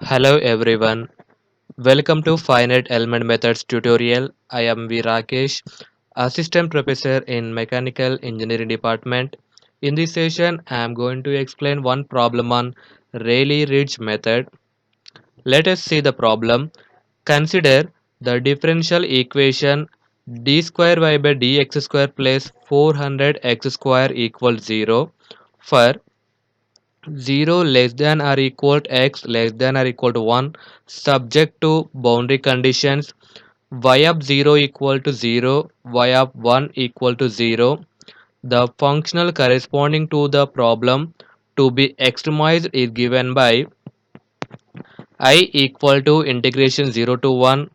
Hello everyone, welcome to Finite Element Methods tutorial. I am RAKESH, Assistant Professor in Mechanical Engineering Department. In this session, I am going to explain one problem on Rayleigh-Ridge method. Let us see the problem. Consider the differential equation d square y by dx square plus 400 x square equals 0 for 0 less than or equal to x less than or equal to 1 subject to boundary conditions y of 0 equal to 0, y of 1 equal to 0. The functional corresponding to the problem to be extremized is given by I equal to integration 0 to 1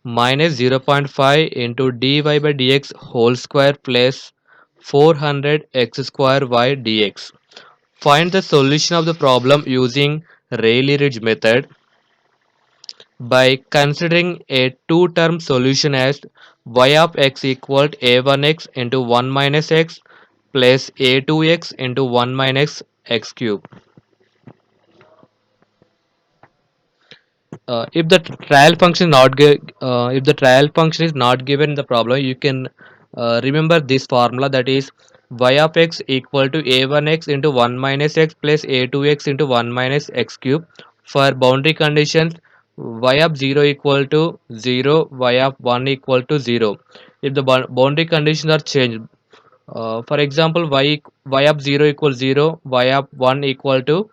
minus 0.5 into dy by dx whole square plus 400 x square y dx. Find the solution of the problem using Rayleigh-Ridge method by considering a two-term solution as y of x equal to a1x into 1 minus x plus a2x into 1 minus x cube. If the trial function if the trial function is not given in the problem, you can remember this formula, that is y of x equal to a1x into 1 minus x plus a2x into 1 minus x cube. For boundary conditions, y of 0 equal to 0, y of 1 equal to 0. If the boundary conditions are changed, for example, y of 0 equals 0, y of 1 equal to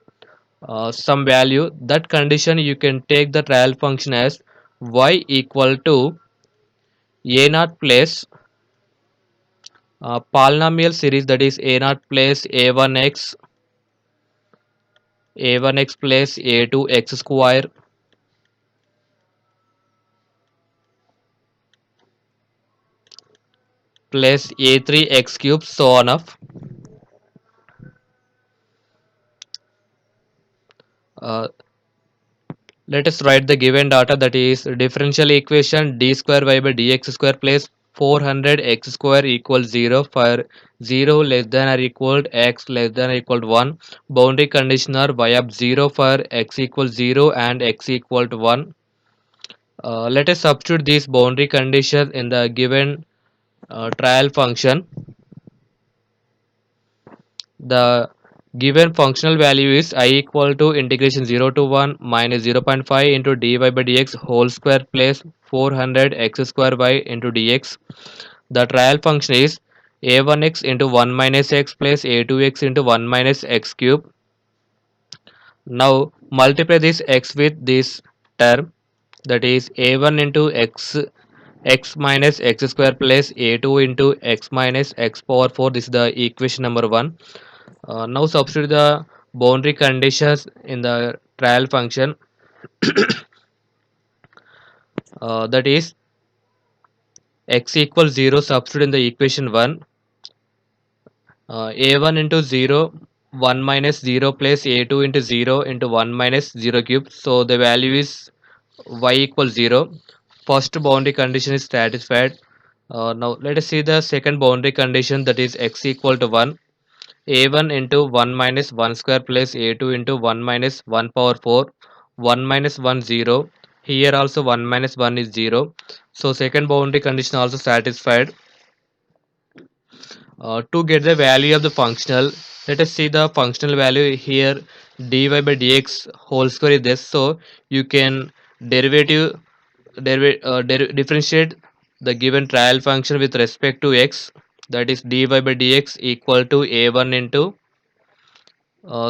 some value, that condition you can take the trial function as y equal to a naught plus polynomial series, that is a naught plus a1x plus a2x square plus a3x cube, so on up. Uh, Let us write the given data, that is differential equation d square y by dx square plus 400 x square equals 0 for 0 less than or equal to x less than or equal to 1. Boundary condition are y of 0 for x equals 0 and x equal to 1. Let us substitute these boundary conditions in the given trial function. The given functional value is I equal to integration 0 to 1 minus 0.5 into dy by dx whole square plus 400 x square y into dx. The trial function is a1x into 1 minus x plus a2x into 1 minus x cube. Now multiply this x with this term, that is a1 into x minus x square plus a2 into x minus x power 4. This is the equation number 1. Now substitute the boundary conditions in the trial function, that is x equals 0, substitute in the equation 1, a1 into 0 1 minus 0 plus a2 into 0 into 1 minus 0 cube, so the value is y equals 0. First boundary condition is satisfied. Now let us see the second boundary condition, that is x equal to 1, a1 into 1 minus 1 square plus a2 into 1 minus 1 power 4, 1 minus 1 0. Here also 1 minus 1 is 0, so second boundary condition also satisfied. To get the value of the functional, let us see the functional value here. Dy by dx whole square is this, so you can differentiate the given trial function with respect to x, that is dy by dx equal to a1 into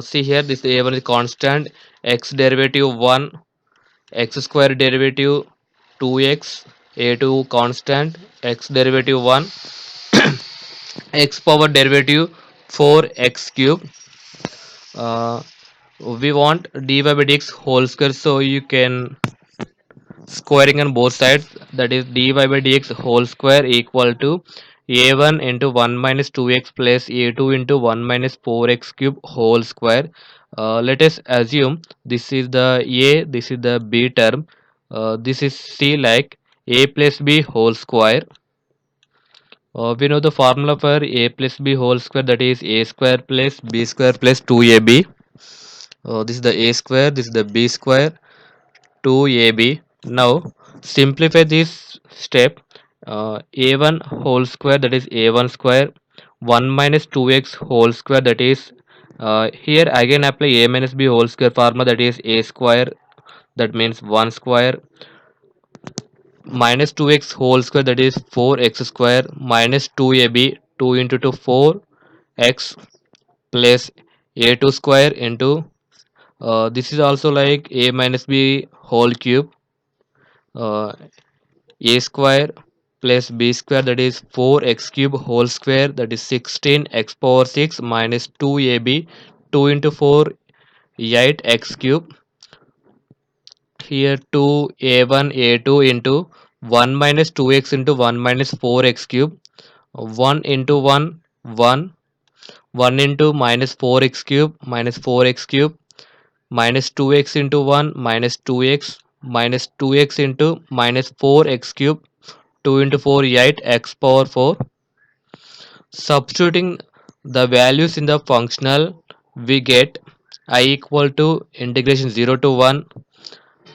see here, this a1 is constant, x derivative 1, x square derivative 2x, a2 constant, x derivative 1, x power derivative 4x cube. uh, we want dy by dx whole square, so you can squaring on both sides, that is dy by dx whole square equal to a1 into 1 minus 2x plus a2 into 1 minus 4x cube whole square. Let us assume this is the a, this is the b term, this is c, like a plus b whole square. We know the formula for a plus b whole square, that is a square plus b square plus 2ab. This is the a square, this is the b square, 2ab. Now simplify this step. A1 whole square, that is a1 square, 1 minus 2x whole square, that is here again apply a minus b whole square formula, that is a square, that means 1 square, minus 2x whole square, that is 4x square, minus 2ab, 2 into 2 4x, plus a2 square into this is also like a minus b whole cube, uh, a square plus b square, that is 4x cube whole square, that is 16x power 6 minus 2ab, 2 into 4 8x cube. Here 2 a1 a2 into 1 minus 2x into 1 minus 4x cube, 1 into 1 1, 1 into minus 4x cube minus 4x cube, minus 2x into 1 minus 2x, minus 2x into minus 4x cube, 2 into 4 8 x power 4. Substituting the values in the functional, we get I equal to integration 0 to 1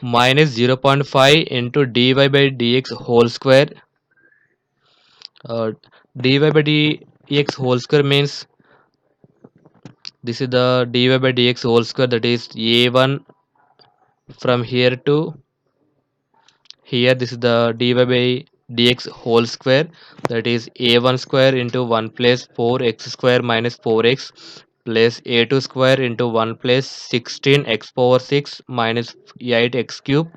minus 0.5 into dy by dx whole square. uh, dy by dx whole square means this is the dy by dx whole square, that is a1 from here to here, this is the dy by dx whole square, that is a1 square into 1 plus 4x square minus 4x plus a2 square into 1 plus 16x power 6 minus 8x cube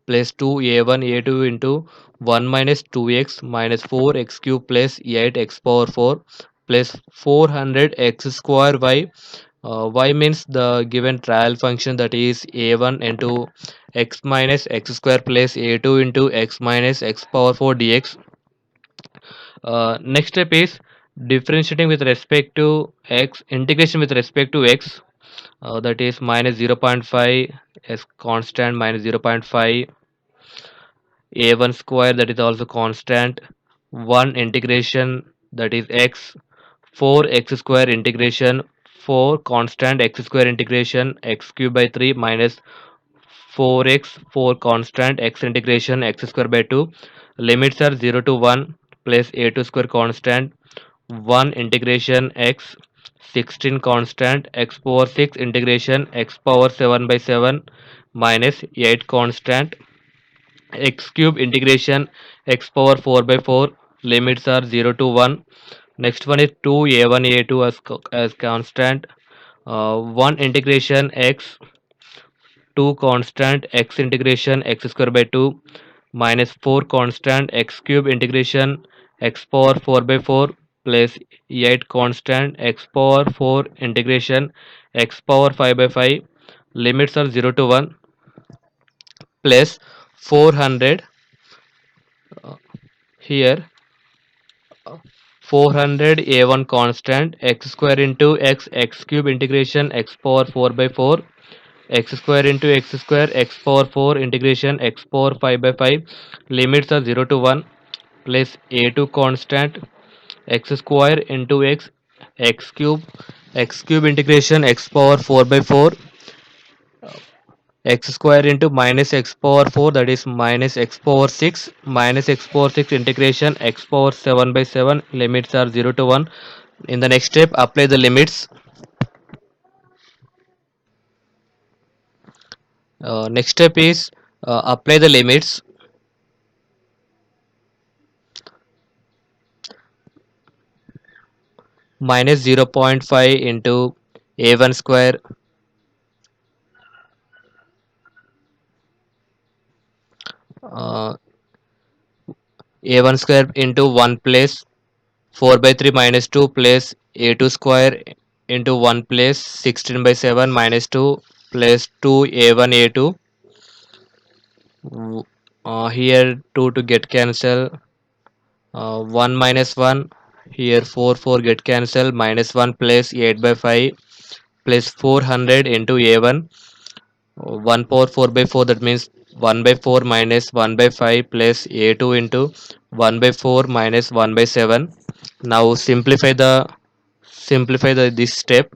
plus 2a1 a2 into 1 minus 2x minus 4x cube plus 8x power 4 plus 400x square y means the given trial function, that is a1 into x minus x square plus a2 into x minus x power 4 dx. Next step is differentiating with respect to x, integration with respect to x, that is minus 0.5 as constant minus 0.5 a1 square, that is also constant, 1 integration, that is x, 4x square integration 4 constant x square integration x cube by 3 minus 4x 4 constant x integration x square by 2. Limits are 0 to 1 plus a2 square constant, 1 integration x, 16 constant x power 6 integration x power 7 by 7 minus 8 constant x cube integration x power 4 by 4. Limits are 0 to 1. Next one is 2 a1 a2 as constant, 1 integration x, 2 constant x integration x square by 2 minus 4 constant x cube integration x power 4 by 4 plus 8 constant x power 4 integration x power 5 by 5. Limits are 0 to 1 plus 400, here 400 a1 constant x square into x x cube integration x power 4 by 4 x square into x square x power 4 integration x power 5 by 5. Limits are 0 to 1 plus a2 constant x square into x cube integration x power 4 by 4 x square into minus x power 4, that is minus x power 6 minus x power 6 integration x power 7 by 7. Limits are 0 to 1. In the next step, apply the limits. Next step is apply the limits. Minus 0.5 into a1 square, uh, a1 square into 1 plus 4 by 3 minus 2 plus a2 square into 1 plus 16 by 7 minus 2 plus 2 a1 a2. Here 2 to get cancel, 1 minus 1, here 4 4 get cancel, minus 1 plus 8 by 5 plus 400 into a1, 1 power 4 by 4, that means 1 by 4 minus 1 by 5 plus a2 into 1 by 4 minus 1 by 7. Now simplify the this step.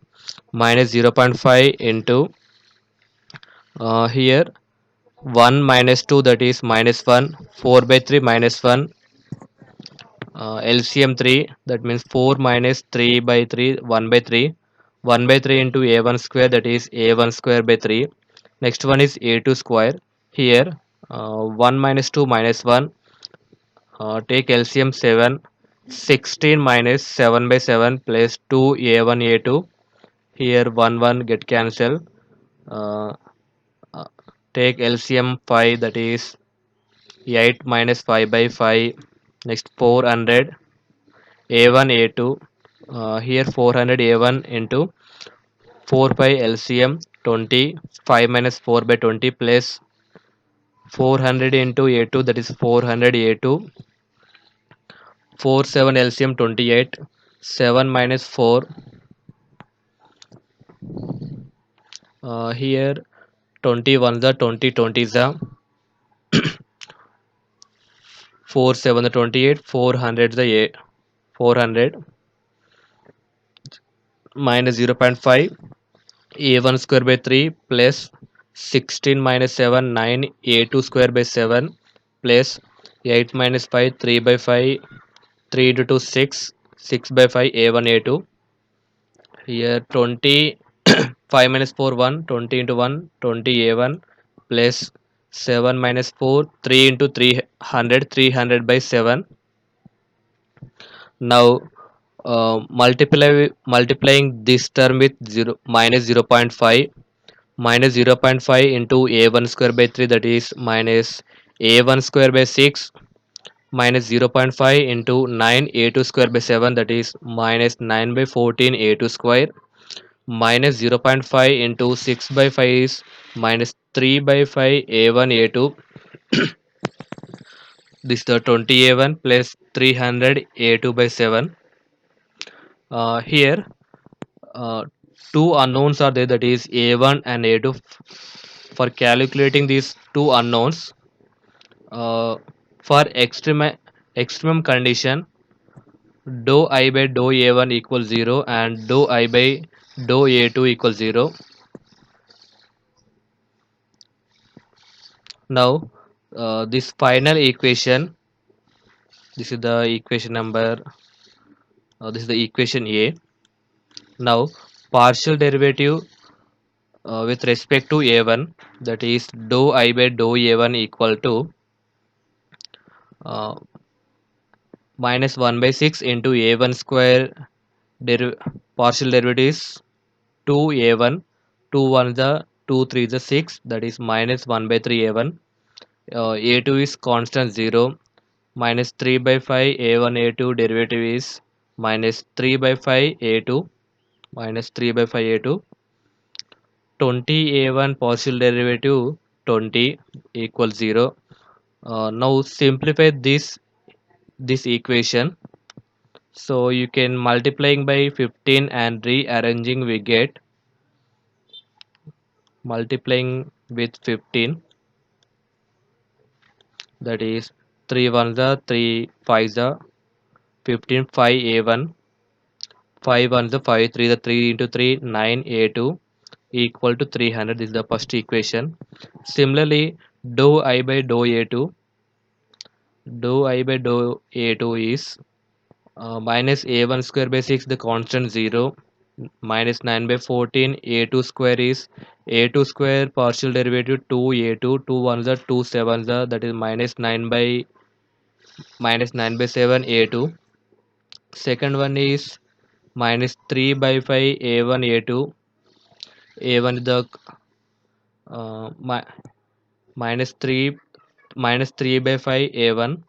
Minus 0.5 into Here 1 minus 2, that is minus 1, 4 by 3 minus 1, LCM 3, that means 4 minus 3 by 3, 1 by 3, 1 by 3 into a1 square, that is a1 square by 3. Next one is a2 square. Here 1 minus 2 minus 1, take LCM 7, 16 minus 7 by 7 plus 2 a1 a2. Here 1 1 get cancelled. uh, uh, Take LCM 5, that is 8 minus 5 by 5. Next 400 a1 a2. Here 400 a1 into 4 by LCM 20, 5 minus 4 by 20 plus 400 into a2, that is 400 a2. 4 7 LCM 28, 7 minus 4. Here 21 the 20 20 the 4 7 the 28, 400 the 8, 400 minus 0.5, a1 square by 3 plus 16 minus 7 9, a2 square by 7 plus 8 minus 5 3 by 5, 3 into 2 6, 6 by 5 a1 a2. Here 20 5 minus 4 1, 20 into 1 20 a1 plus 7 minus 4 3 into 300, 300 by 7. Now multiplying this term with 0 minus 0.5, minus 0.5 into a1 square by 3, that is minus a1 square by 6, minus 0.5 into 9 a2 square by 7, that is minus 9 by 14 a2 square, minus 0.5 into 6 by 5 is minus 3 by 5 a1 a2. This is the 20 a1 plus 300 a2 by 7. Here uh, two unknowns are there, that is a1 and a2. For calculating these two unknowns, uh, for extremum condition, dou I by dou a1 equals 0 and dou I by dou a2 equals 0. Now this final equation, this is the equation number, this is the equation A. Now partial derivative with respect to a1, that is dou I by dou a1 equal to uh, minus 1 by 6 into a1 square, partial derivative is 2a1, 2 1 the 2 3 the 6, that is minus 1 by 3 a1. A2 is constant 0, minus 3 by 5 a1 a2 derivative is minus 3 by 5 a2, minus 3 by 5 a2. 20 a1 partial derivative 20 equals 0. Now simplify this equation. So you can multiplying by 15 and rearranging, we get multiplying with 15, that is 3 1 the 3 5 the 15 5 a1, 5 1 the 5 3 the 3 into 3 9 a2 equal to 300. This is the first equation. Similarly dou I by dou a2, dou I by dou a2 is minus a1 square by 6, the constant 0, minus 9 by 14 a2 square is a2 square partial derivative 2 a2, 2 1 the 2 7 the, that is minus 9 by 7 a2. Second one is minus 3 by 5 a1 a2, a1 is the uh, mi- minus 3, minus 3 by 5 a1.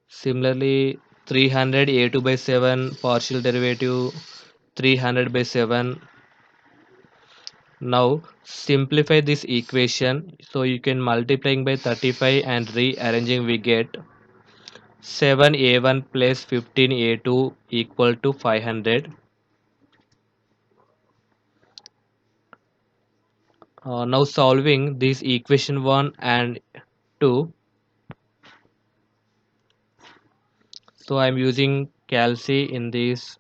Similarly 300 a2 by 7 partial derivative 300 by 7. Now simplify this equation, so you can multiplying by 35 and rearranging, we get 7a1 plus 15a2 equal to 500. Now solving this equation 1 and 2, so I'm using calci in this.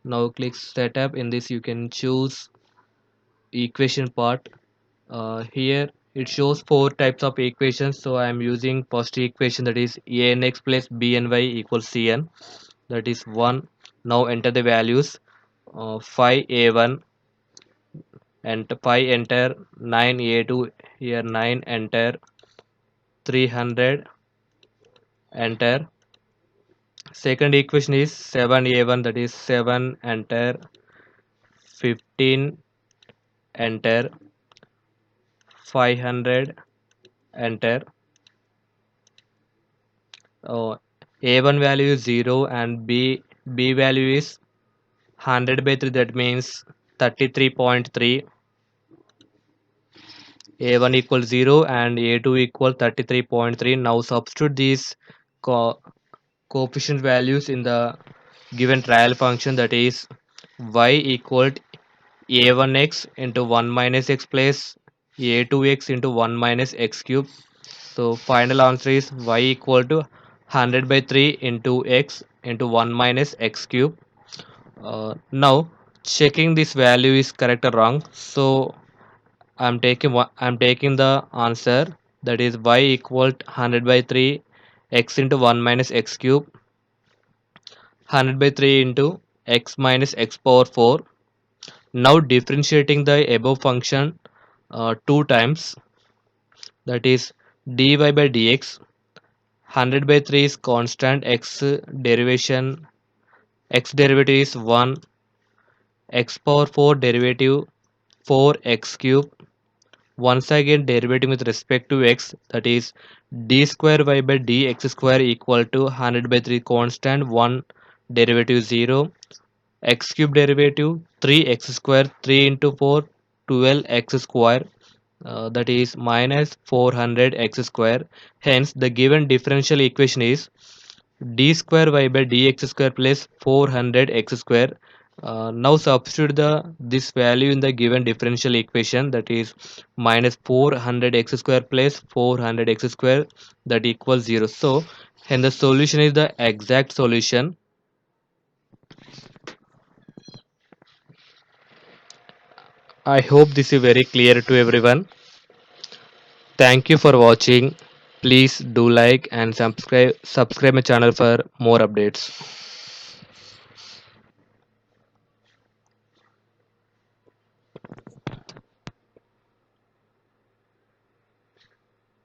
Now click setup. In this you can choose equation part. Here it shows four types of equations, so I am using first equation, that is anx plus bny equals cn, that is 1. Now enter the values. 5a1 and 5 enter, 9a2, here 9 enter, 300 enter. Second equation is 7a1, that is 7 enter, 15 enter, 500 enter. A1 value is 0 and B value is 100 by 3, that means 33.3. A1 equals 0 and A2 equals 33.3. Now substitute these co coefficient values in the given trial function, that is y equal a1x into 1 minus x plus a2x into 1 minus x cube. So final answer is y equal to 100 by 3 into x into 1 minus x cube. Now checking this value is correct or wrong. So I'm taking the answer, that is y equal to 100 by 3 x into 1 minus x cube, 100 by 3 into x minus x power 4. Now differentiating the above function two times, that is dy by dx. 100 by 3 is constant, x derivative is 1, x power 4 derivative 4x cube. Once again derivative with respect to x, that is d square y by dx square equal to 100 by 3 constant, 1 derivative 0, x cube derivative 3x square, 3 into 4 12x square, that is minus 400 x square. Hence the given differential equation is d square y by dx square plus 400 x square. Now substitute the this value in the given differential equation, that is minus 400 x square plus 400 x square, that equals 0. So and the solution is the exact solution. I hope this is very clear to everyone. Thank you for watching. Please do like and subscribe my channel for more updates.